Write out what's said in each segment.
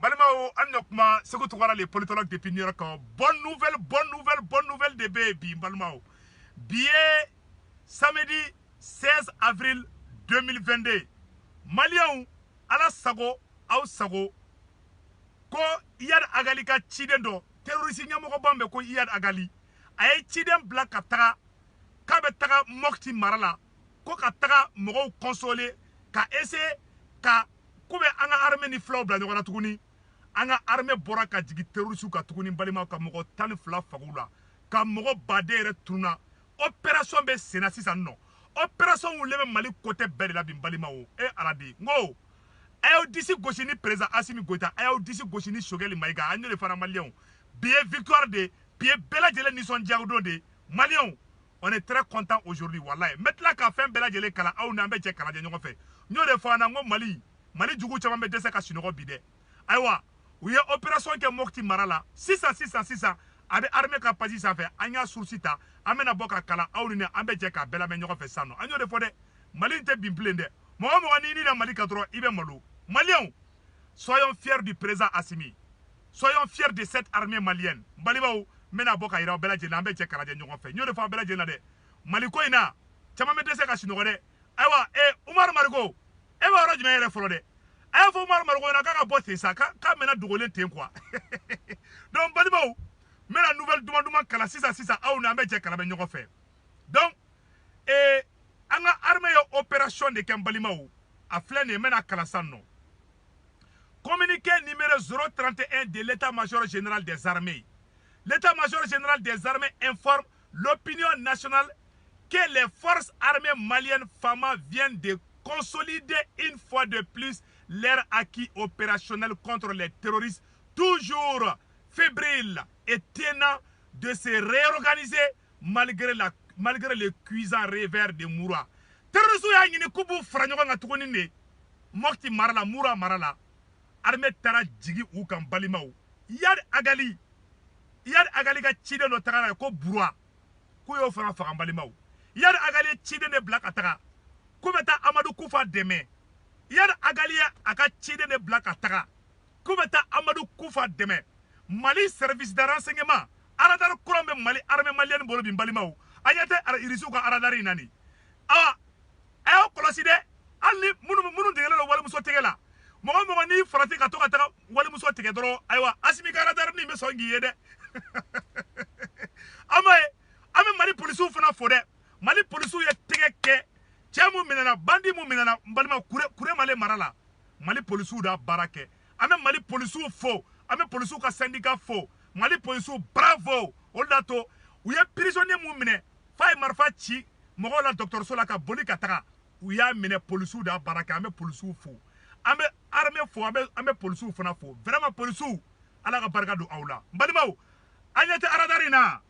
Balimao, Annokma, ce que tu vois les politologues depuis New York, bonne nouvelle de baby, Balimao. Billet samedi 16 avril 2022. Maliens, à la sago, au sago, ko Iyad Agali ka ciden do, terroriste nyamoko bombe ko Iyad Agali. Aye ciden bla ka taga, ka be taga mokti marala, ko ka taga mogo consoler, ka ese, ka kube anga arme ni flaw bla nyogona tuguni. Anga arme bora ka jigi terroriste ka tuguni balima ka mogo tan fla fagula, ka mogo badere tuna. Opération be sena sisan no. Opération ou lebe Mali côté belle la bimbalima o. E aladi. Ngo. Ayo disi goshini président Assimi Goïta, ayo disi goshini Choguel Maïga, agno le fara malien. Bien victoire de, bien bella jele nison diagodo de malien. On est très content aujourd'hui, wallahi. Maintenant qu'à fin bella jele kala, aou nambe tche kala djenyo fait. Nyo le fana ngo Mali, Mali djougou chama me dese ka shinoko bide. Aywa, ouye opération ke mokti marala, 600, abe armée ka pasi sa fait, anya sursita, amena boka kala, aou nine ambe tche ka bella me nyoko fait sano. Agno le fode, Mali te bimplende. Moi, ni na Mali katro, ibe malo. Maliens, soyons fiers du président Assimi. Soyons fiers de cette armée malienne. Balibao, mena boka ira bela jena ambe che kala jenyo fait. Nyo de fa bela jena de. Maliko ina, chama me dese ka shinoko de. Aywa, Umar Margo, ewa ora jime yere folo de. Aywa fo Umar Margo na kaka bote sa, ka mena dugole ten quoi. Donc balibao, mena nouvelle duma kala sisa aou na ambe che kala benyo fait. Donc, anga armée yo opération de Kembalimao, a flene mena kalasan non. Communiqué numéro 031 de l'état-major général des armées. L'état-major général des armées informe l'opinion nationale que les forces armées maliennes FAMA viennent de consolider une fois de plus leur acquis opérationnel contre les terroristes, toujours fébriles et tenants de se réorganiser malgré les cuisants revers de Moura. Terroristes ya ngini kubu franyoga ngatukoni ne mokti marala Moura marala. Armée tara jigi u kan balimaw Iyad Agali ka ciden no tagara ko burwa ko yo fara faga balimaw Iyad Agali ciden ne black ataga ko beta Amadou Koufa deme Iyad Agali aka ciden ne black ataga ko beta Amadou Koufa deme Mali service de renseignement aradar kurombe Mali armée malienne bolo bin balimaw ayate irisu ka aradari nani ayo koloside alni munu dingela wala muso tegela mogo ni farati ka to ka taga wali muso tige doro aywa Assimi ka radar ni me songi yede ame Mali polisu fana fode Mali polisu ye tege ke chemu minana bandi mu minana balima kure Mali marala Mali polisu da barake ame Mali polisu fo ame polisu ka syndicat fo Mali polisu bravo oldato uye prisonnier mu mine fay marfa chi mogo la docteur Sola ka boli ka taga uya mine polisu da barake ame polisu fo ame armée fo ame polisu fana fo vraiment polisu ala ka barka do awla balimaw anyate aradarina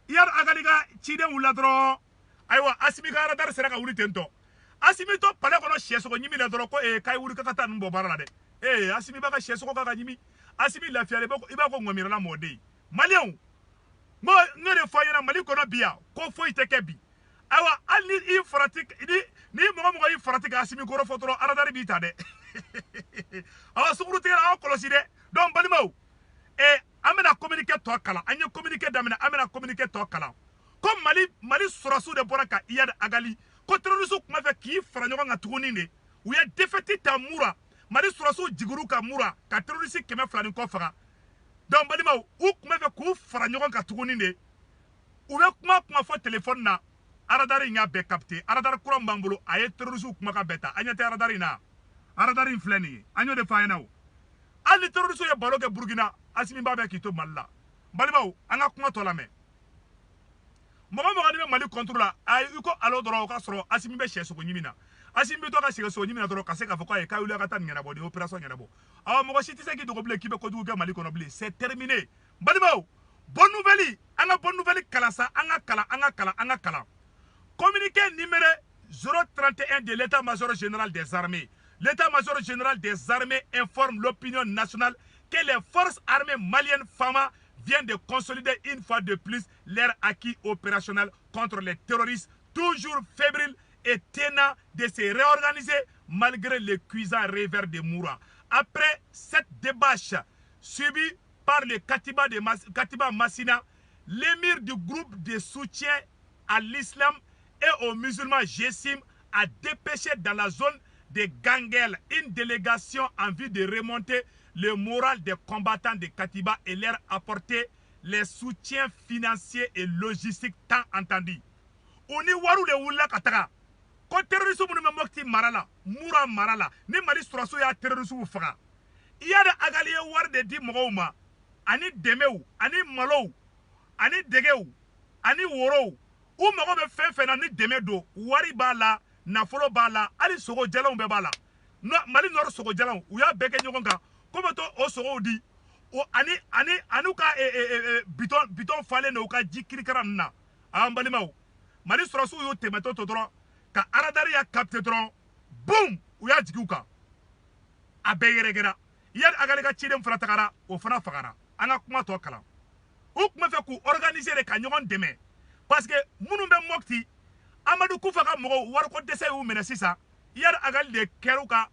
Iyad Agali ga ciden wula doro aywa Assimi ka aradar sera ka wuli tento Assimi to pale kono sheso ko nyimi la doro ko kay wuli ka tan mbo barala de Assimi ba ka sheso ko ka nyimi Assimi la fiale ba ko iba ko ngomira la mode malien mo ngere fayena Mali kono biya ko fo iteke bi aywa ali I faratik ni mogo I faratik Assimi ko rofotoro aradari bi ta de awa suguru tira awa kolosi de donc balimaw amena communiqué to kala anya communiqué damina amena communiqué to kala comme Mali surasu de boraka Iyad Agali ko terrorisu kuma fe ki fara ɲɔgɔn kan tuguni de u ye défaite ta Moura Mali surasu jiguru ka Moura ka terroriste 200 ko faga donc balimaw u kuma fe k'u fara ɲɔgɔn kan tuguni de u be kuma fɔ téléphone na aradari nya be capté aradari kuran b'an bolo a ye terroriste kuma ka beta anya te aradari na aradari filɛ nin ye anyo de fa ɲɛna o ali terroriste ye balo kɛ Burkina Assimi ba be kito Mali balimaw an ka kuma tɔ lamɛn mɔgɔ ni bɛ Mali contre la ay ko alo dɔrɔn ka sɔrɔ Assimi bɛ sɛsogo ɲimi na Assimi bɛ to ka sɛsogo ɲimi na dɔrɔn ka se ka fɔ ko ay ka wuli ka taa nin ɲɛnabɔ de opération ɲɛnabɔ mɔgɔ si tɛ se k'i dogo bilen k'i bɛ kojugu kɛ Mali kɔnɔ bilen c'est terminé balimaw bonne nouvelle an ka bonne nouvelle kalan sa an ka kalan communiqué numéro 031 de l'état-major général des armées. L'état-major général des armées informe l'opinion nationale que les forces armées maliennes FAMA viennent de consolider une fois de plus leur acquis opérationnel contre les terroristes, toujours fébriles et tenants de se réorganiser malgré les cuisants revers de Moura. après cette débâche subie par le Katiba Massina, l'émir du groupe de soutien à l'islam et aux musulmans Jessim a dépêché dans la zone de Gangel une délégation en vue de remonter le moral des combattants de Katiba et leur apporter les soutiens financiers et logistiques tant entendus. Oni waru le wula kataka. Ko terrorisme ni mokti marala, mura marala, ni mali suraso ya terrorisme faga. Iya da agali war de di mogoma, ani demeu, ani malo, ani degeu, ani woro. U mogo be fenfena ni demedo, wari bala, nafolo bala, ali sogo jalon be bala. No mali nor sogo jalon, u ya beke nyogonga. Komo to o sogo di, o anuka biton fale no ka jikirikara na. Ambali mau. Mali suraso yo temeto todoro. Ka aradari ya capte dron boum uya jiguka abeyeregera yad agalika chidem fana takara o fana fagara anga kuma to kala o kuma fe ku organiser de ka nyogon deme parce que munu be mokti Amadou Koufa ka mogo war ko dese yu mena sisa yad agal de keruka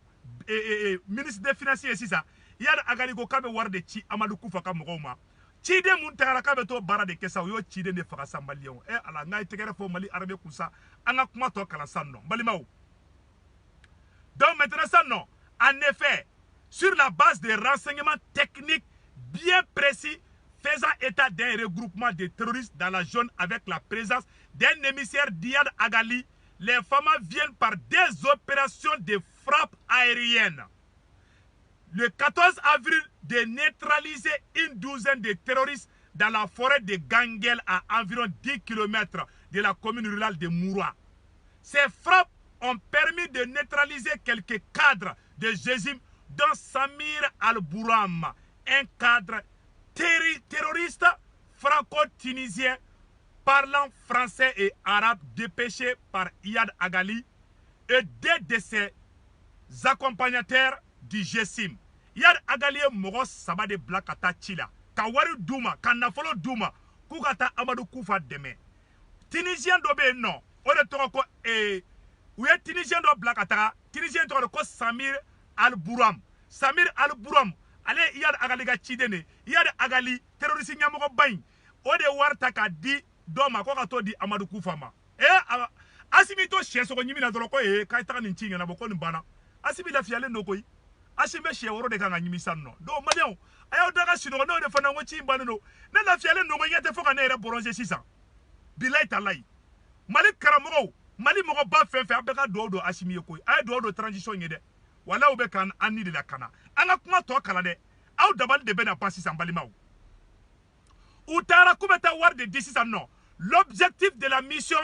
ministre des finances sisa yad agali ko kabe war de ci Amadou Koufa ka mogo ma Chide mun tagara kabe to bara de kesa yo chide ne faga sambalion ala ngai tegere fo mali arabe kusa anga kuma to kala sanno balimaw. Donc maintenant ça non, en effet, sur la base des renseignements techniques bien précis faisant état d'un regroupement de terroristes dans la zone avec la présence d'un émissaire d'Iyad Agali, les femmes viennent par des opérations de frappe aérienne. Le 14 avril, de neutraliser une douzaine de terroristes dans la forêt de Gangel à environ 10 km de la commune rurale de Moura. Ces frappes ont permis de neutraliser quelques cadres de Jessim, dont Samir Al-Bouram, un cadre terroriste franco-tunisien parlant français et arabe dépêché par Iyad Agali et deux de ses accompagnateurs du Jessim. Iyad Agali mogo saba de blakata chila. Kawari Douma, Kanafolo Douma, Koukata Amadou Koufa deme. Tunisien dobe non. Ode toko ouye Tunisien do blakata, Tunisien toko Samir Al-Bouram. Samir Al-Bouram, ale Iyad Agali ga chidene. Iyad Agali terroriste nyamogo bain. Ode warta ka di doma ko ka to di Amadou Koufa ma. Asimi to sheso ko nyimi na doloko kay taka ni chinga na boko ni bana. Asimi la fiale no koy. Asime she woro de kanga nyimi sanno. Do malion ayo daga sino no de fana ngochi mbana no. Na la fiale no ngete foka na ere boronje 600. Bilay talay. Mali karamogo, Mali mogo ba fefe abeka do asimi koy. Ay do transition ngede. Wala ube kan anni de la kana. Anga kuma to kala de. Aw dabal de bena passi sambali maw. Utara kumeta war de 600 non. L'objectif de la mission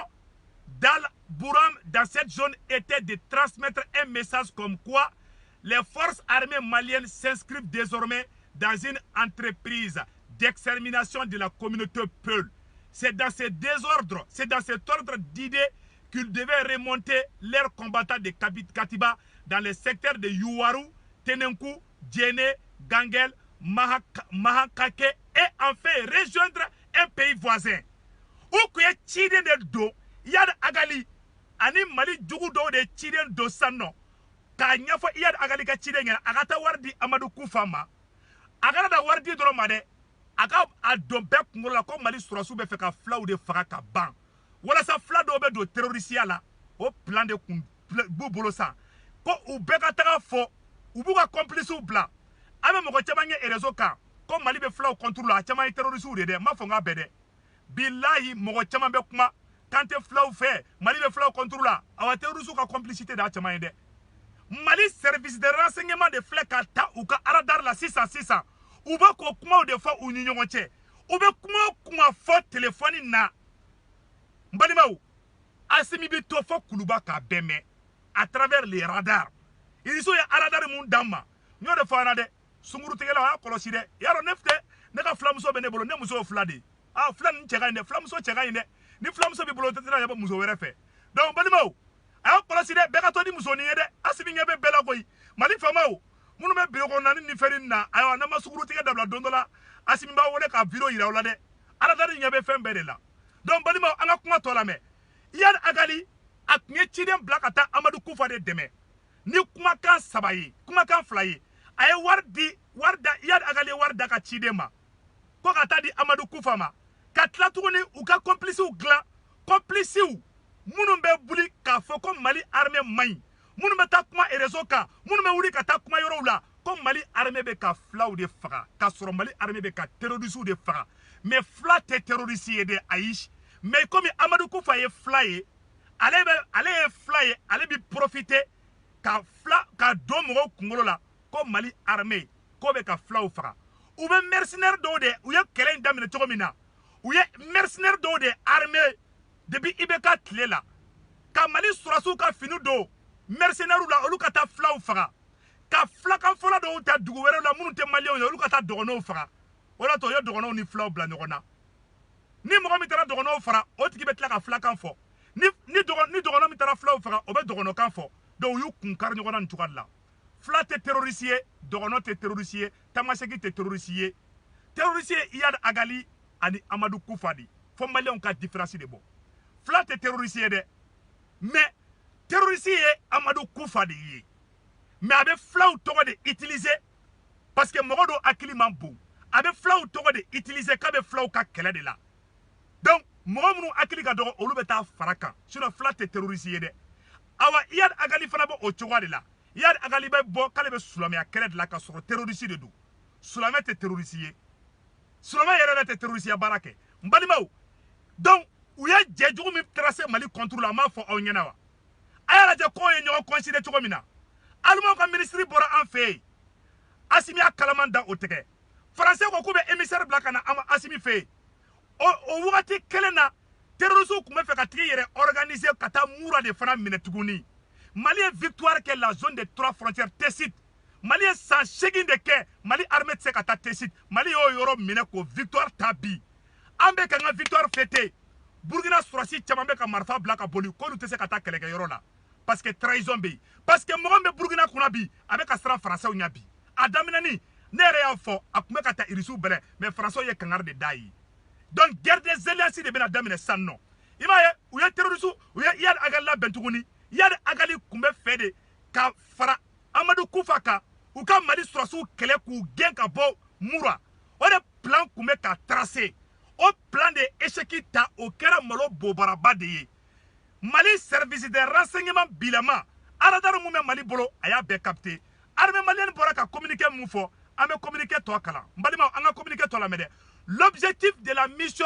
d'Al-Bouram dans cette zone était de transmettre un message comme quoi les forces armées maliennes s'inscrivent désormais dans une entreprise d'extermination de la communauté Peul. C'est dans ce désordre, c'est dans cet ordre d'idées qu'ils devaient remonter leurs combattants de Katiba dans les secteurs de Youarou, Tenenkou, Djene, Gangel, Mahakake et enfin rejoindre un pays voisin. Où que Chiden de do, Iyad Agali, ani Mali Djougou do de Chiden do Sano. Kanya fo Iyad Agali ka Chiden ngena agata wardi Amadou Koufa ma. Agata da wardi dromade. Aga adombe kungola ko Mali surasu be feka fla ou de faka ka ban. Wala sa fla do be do terrorisia la. O plan de bolo sa. Ko ou beka taka fo, ou buka complice ou bla. Ame moko chabange erezo ka. Ko Mali be fla ou contrôle la chama terroriste ou de ma fonga bede. Billahi mogo chama be kuma kante flaw fe Mali be flaw contrôle la awa terroriste ka complicité da chama inde Mali service de renseignement de fleka ta ou ka radar la 600 ou ba ko kuma de fa ou nyongo che ou be kuma fo téléphone na mbali maw asimi bi to fo kuluba ka beme à travers les radars ils sont ya radar mun dama nyo de fa na de sunguru tegela ha kolosi de yaro nefte ne ka flamso bene bolo ne muso flade flan chega inde flamso chega inde ni flamso bi bolo tetira ya muso were fe donc balimo ayo kolosi de beka to di muso ni yede asimi ngebe bela koy Mali famao munu me biro ko nani ni ferin na ayo na masuguru tege dabla dondola asimi ba wole ka biro ira wala de ala dari ngebe fembe de la donc balimo anga kuma to la me Iyad Agali ak nye chiden blakata Amadou Koufa de deme ni kuma kan sabaye kuma kan flaye ay wardi warda Iyad Agali warda ka chidema ko ka tadi Amadou Koufa ma ka tla tuguni u ka complice u glan complice u munu be buli ka fo ko Mali armée may munu be ta kuma réseau ka munu be wuri ka ta kuma yoro la ko Mali armée be ka flaw de faga ka soro Mali armée be ka terroriste de faga mais fla te terroriste de Aïch mais comme Amadou Koufa ye fly ale fly ale bi profiter ka fla ka do mo kungolo la ko Mali armée ko be ka flaw faga ou be mercenaire do de ou ye kelen damine togomina ou ye mercenaire do de armée depuis Ibeka Tlela ka Mali surasu ka finu do mercenaire la olu ka ta flaw faga ka fla kan fola do ta dugu were la munu te Mali olu ka ta dogono faga wala to yo dogono ni flaw bla nyona ni mo mi tara dogono fara o tigi be tla ka fla kan fo ni dogono mi tara flaw faga o be dogono kan fo do yu kun kar nyona ntukalla fla te terroriste dogono te terroriste tamaseki te terroriste Iyad Agali ani Amadou Koufa di fo Malion ka différence de bon fla te terroriste de mais terroriste Amadou Koufa di mais avec flaw togo de utiliser parce que mogo do akili man bon avec flaw togo de utiliser ka be flaw ka kele de la donc mogo munu akili ka dogo olu be ta faraka sinon fla te terroriste de awa Iyad Agali fana bo o togo de la Iyad Agali be bo kale be sulamaya kele de la ka soro terroriste de do sulamaya te terroriste sulamaya yere te terroriste barake mbalimaw donc u ye jejugu mi tracer Mali contre la ma fo aw nyana wa ayala je ko ye nyo considérer togo mina alma ka ministre bora en fe Asimi akalamanda o tege français ko ko be émissaire blakana ama Asimi fe o wati kelena terrorisme ko me fe ka tigi yere organiser kata mura de fana minetuguni Mali est victoire que la zone des trois frontières Tessit Mali est sans chegin de ke Mali armée tse kata Tessit Mali yo yoro mine ko victoire tabi ambe ka nga victoire fêté Burkina Surasi chamambe ka marfa blaka boli ko nu tse kata keleke yoro la parce que trahison be parce que mo be Burkina kuna bi avec ka sera français o nyabi adaminani nere ya fo akume kata irisu bele mais français ye kangar de dai donc guerre des alliances de bena damine sanno imaye ou ye terroriste ou ye Iyad Agali la bentuguni Iyad Agali kumbe fede ka fara Amadou Koufa ka ou ka Mali surasu kele ku gen ka bo mura o de plan kumbe ka tracer o plan de échec ta o kera malo bobaraba de ye Mali service de renseignement bilama aradar mu me Mali bolo aya be capté armée malienne bora ka communiquer mu fo ame communiquer to kala mbalima anga communiquer to la mede l'objectif de la mission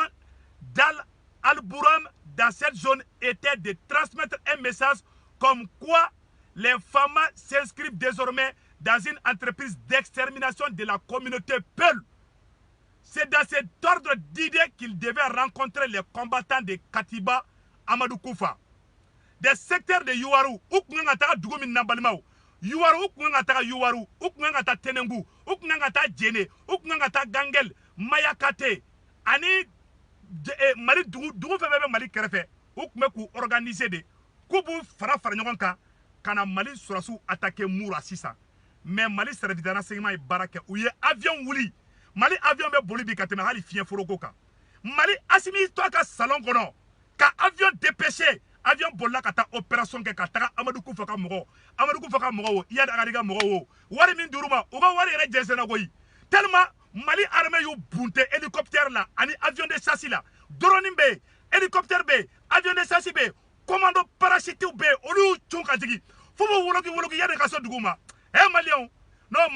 d'Al Al-Bouram dans cette zone était de transmettre un message comme quoi les femmes s'inscrivent désormais dans une entreprise d'extermination de la communauté Peul. C'est dans cet ordre d'idée qu'il devait rencontrer les combattants de Katiba Amadou Koufa. Des secteurs de Yuwaru, Ukungata Dougoumi Nambalimao, Yuwaru, Ukungata Yuwaru, Ukungata Tenengu, Ukungata Djene, Ukungata Gangel, Mayakate, Ani Mali Dougou Febe Mali Kerefe, Ukmeku organisé de Kubu Fara Faranyonka, Kana Mali Surasu attaqué Moura Sissa. Mais Mali service de renseignement et barake, où y avion Wouli, Mali avion be Bolibi Katemahali Fien Forokoka. Mali Asimi Toaka Salon Gono, ka avion dépêché. Avion bolla kata opération ke kata Amadou Koufa ka mogo Iyad Agali ka mogo wari min duruma o ga wari re jesena goyi tellement Mali armée yu bunte hélicoptère là ani avion de chasse là drone be hélicoptère be avion de chasse be commando parachute be olu chunka jigi fubo wologi yade ka so duguma Malion non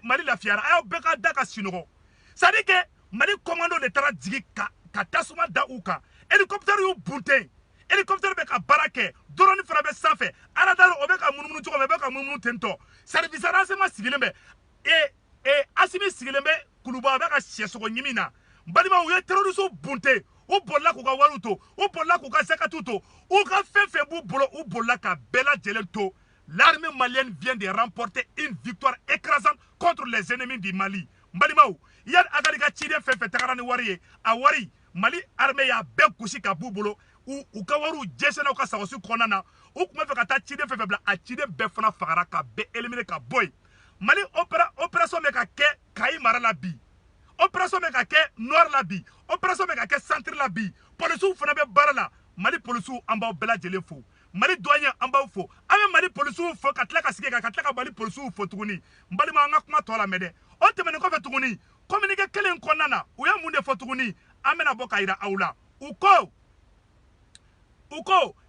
Mali la fiara ayo beka daka sinogo ça dit que Mali commando de tara jigi ka tasuma da uka hélicoptère yu bunte hélicoptère be ka barake drone fara be sanfɛ aradar o be ka munumunu cogo be ka munumunu tento service renseignement sigilen bɛ Asimi sigilen bɛ kuluba be ka sɛsogo ɲimi na balima u ye terroriste bunte u bolila k'u ka wariw to u bolila k'u ka zakatu to u ka fɛn b'u bolo u bolila ka bɛɛ lajɛlen to l'armée malienne vient de remporter une victoire écrasante contre les ennemis du Mali balimaw Iyad Agali ka ciden fɛn tagara ni wari ye a wari Mali armée y'a bɛɛ gosi ka b'u bolo u ka wariw jɛsɛnna u ka sagosi kɔnɔna na u kun bɛ fɛ ka taa ciden fɛn bila a ciden bɛɛ fana fagara ka bɛɛ éliminer ka bɔ yen Mali opération bɛ ka kɛ Kayi mara la bi opération bɛ ka kɛ Nord la bi opération bɛ ka kɛ Centre la bi policiers fana bɛ baara la Mali policiers an b'aw bɛɛ lajɛlen fo Mali douanier an b'aw fo an bɛ Mali policiers fo ka tila ka sigi ka tila ka Mali policiers fo tuguni n balima an ka kuma tɔ la mɛ dɛ o tɛmɛnen kɔfɛ tuguni communiqué kelen kɔnɔna na u ye mun de fɔ tuguni an bɛna bɔ ka yira aw la u ko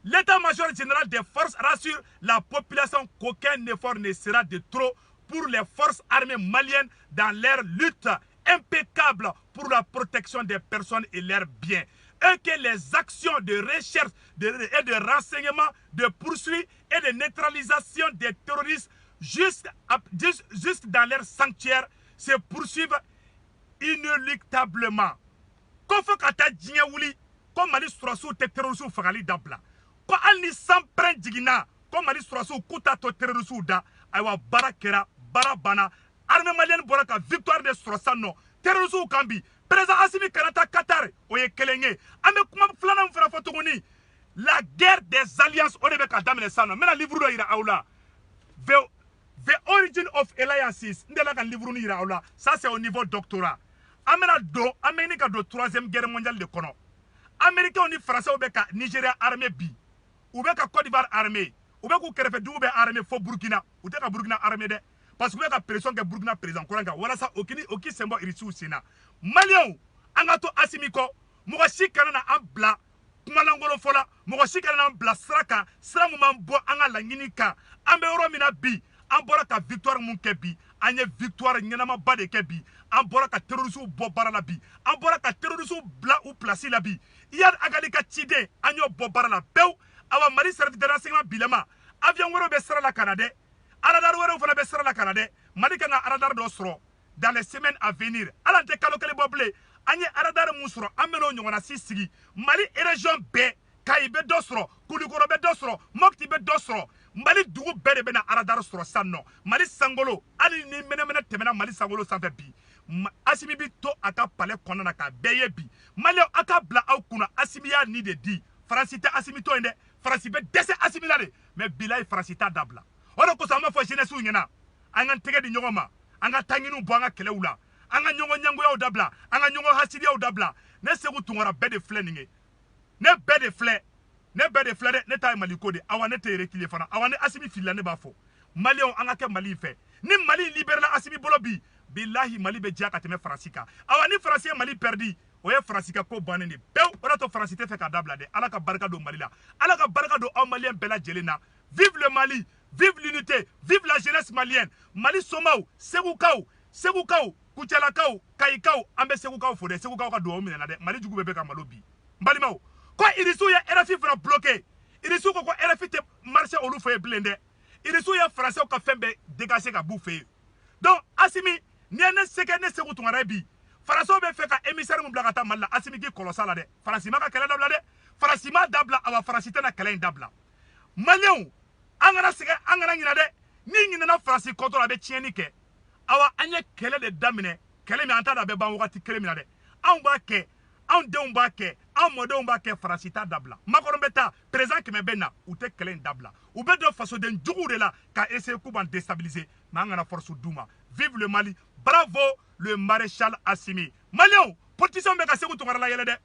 l'état-major général des forces rassure la population qu'aucun effort ne sera de trop pour les forces armées maliennes dans leur lutte impeccable pour la protection des personnes et leurs biens, et que les actions de recherche et de renseignement, de poursuite et de neutralisation des terroristes juste dans leur sanctuaire se poursuivent inéluctablement. Kofo kata djinye wuli ko Mali surasiw te terrorisiw fagali dabla ko hali ni san pren jigina ko Mali surasiw kuta to terrorisiw da aywa bara kɛra bara bana armée malienne bɔra ka victoire de sɔrɔ san nɔ terrorisiw kan bi président Assimi Kanata Qatar o ye kelen ye an bɛ kuma filanan min fana fɔ tuguni la guerre des alliances o de bɛ ka daminɛ san nɔ n bɛna livre dɔ yira aw la the origin of alliances n delila ka livre ni yira aw la ça c'est au niveau doctorat an bɛna don an bɛ ɲini ka don 3e guerre mondiale de kɔnɔ américains ni français bɛ ka Nigeria armée bi u bɛ ka Côte d'Ivoire armée u bɛ k'u kɛrɛfɛdugu bɛ armée fo Burkina u tɛ ka Burkina armée dɛ parce que u bɛ ka pression kɛ Burkina président kura kan walasa o k'i sen bɔ irisiw sen na Maliens an ka to Assimi kɔ mɔgɔ si kana na an bila kumalangolo fɔ la mɔgɔ si kana na an bila sira kan sira mun b'an bɔ an ka laɲini kan an bɛ yɔrɔ min na bi an bɔra ka victoire mun kɛ bi an ye victoire ɲɛnamaba de kɛ bi an bɔra ka terrorisiw bɔ baara la bi an bɔra ka terrorisiw bila u place la bi Iyad Agali ka ciden an y'o bɔ baara la pewu awa Mali service de renseignement bilama avion wɛrɛw bɛ sira la ka na dɛ radar wɛrɛw fana bɛ sira la ka na dɛ Mali kan ka radar dɔ sɔrɔ dans les semaines à venir ala n tɛ kalo kelen bɔ bilen an ye radar mun sɔrɔ an bɛn'o ɲɔgɔnna si sigi Mali région bɛɛ Kayi bɛ dɔ sɔrɔ Kulikɔrɔ bɛ dɔ sɔrɔ Mopti bɛ dɔ sɔrɔ Mali dugu bɛɛ de bɛna radar sɔrɔ san nɔ Mali sangolo hali ni mɛnɛmɛnɛ tɛmɛna Mali sangolo sanfɛ bi Assimi bi to a ka palais kɔnɔna na ka bɛɛ ye bi Maliens a ka bila aw kunna Assimi y'a ni de di Faransi tɛ Assimi to yen dɛ Faransi bɛ dɛsɛ Assimi la de mais bilahi Faransi t'a dabila o de kosɔn an b'a fɔ jeunesse ɲɛna an ka tɛgɛ di ɲɔgɔn ma an ka taɲiniw bɔ an ka kɛlɛw la an ka ɲɔgɔn ɲɛngoyaw dabila an ka ɲɔgɔn hasidiyaw dabila ne Seku Tunkara bɛɛ de filɛ nin ye ne bɛɛ de filɛ dɛ ne ta ye Mali ko de awa ne tɛ reculer fana awa ni Assimi filila ne b'a fɔ Maliens an ka kɛ Mali fɛ ni Mali libéré Assimi bolo bi bilahi Mali bɛ diya ka tɛmɛ Faransi kan awa ni Faransi ye Mali perdi o ye Faransi ka ko bannen de pewu o de to Faransi tɛ fɛ ka dabila dɛ ala ka barika don Mali la ala ka barika don aw Maliens bɛɛ lajɛlen na vive le Mali vive l'unité vive la jeunesse malienne Mali somaw segukaw kucalakaw kayikaw an bɛ segukaw fo dɛ segukaw ka duwawu minɛ na dɛ Mali jugu bɛ ka malo bi n balimaw ko irisiw ye RFI fana bloqué irisiw ko RFI tɛ marché olu fɛ yen bilen dɛ irisiw ye français ka fɛn bɛɛ dégager ka b'u fɛ yen donc Assimi ni ye ne se kɛ ne Seku Tunkara ye bi Faransiw bɛ fɛ ka émissaire mun bila ka taa Mali la Assimi k'i kɔlɔsi a la dɛ Faransi ma ka kɛlɛ dabila dɛ Faransi ma dabila awa Faransi tɛna kɛlɛ in dabila Maliens an kana sɛgɛn an kana ɲinɛ dɛ ni ɲinɛna Faransi kɔtɔ la a bɛ tiɲɛni kɛ awa an ye kɛlɛ de daminɛ kɛlɛ min an t'a dɔn a bɛ ban wagati kelen min na dɛ anw b'a kɛ anw denw b'a kɛ anw mɔdenw b'a kɛ Faransi t'a dabila Macron bɛ taa président kɛmɛ bɛ na u tɛ kɛlɛ in dabila u bɛ don fasoden juguw de la ka essayer k'u b'an déstabiliser mais an kana force d'u ma vive le Mali bravo le maréchal Assimi Maliens politiciens bɛ ka Seku Tunkara la yɛlɛ dɛ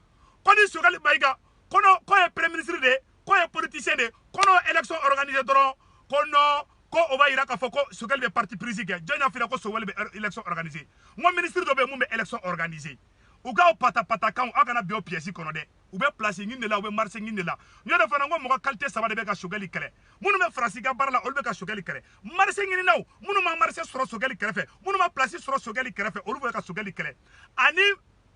ko ni Sogɛli Mayiga ko ye premier ministre de ko ye politicien de ko n'o élection organisée dɔrɔn ko non ko o b'a yira k'a fɔ ko Sogɛli bɛ parti prise kɛ jɔn y'a f'i la ko Sogɛli bɛ élection organisée n ko ministre dɔ bɛ yen mun bɛ élection organisée u k'aw pata-patakanw aw kana bin o pièce kɔnɔ dɛ u bɛ place ɲini de la u bɛ marché ɲini de la n y'o de fana n ko mɔgɔ qualité saba de bɛ ka Sogɛli kɛlɛ minnu bɛ Faransi ka baara la olu bɛ ka Sogɛli kɛlɛ marché ɲininaw minnu ma marché sɔrɔ Sogɛli kɛrɛfɛ minnu ma place sɔrɔ Sogɛli kɛrɛfɛ olu bɛ ka Sogɛli kɛlɛ ani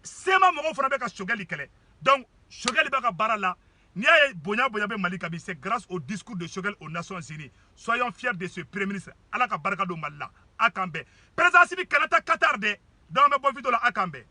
sema mɔgɔw fana bɛ ka Sogɛli kɛlɛ donc Sogɛli bɛ ka baara la n'i y'a ye bonya bɛ Mali kan bi c'est grâce au discours de Sogɛli aux Nations Unies soyons fiers de ce premier ministre ala ka barika don Mali la a k'an bɛn président Assimi Kanata Qatar dɛ donc an bɛ bɔ vidéo la a k'an bɛn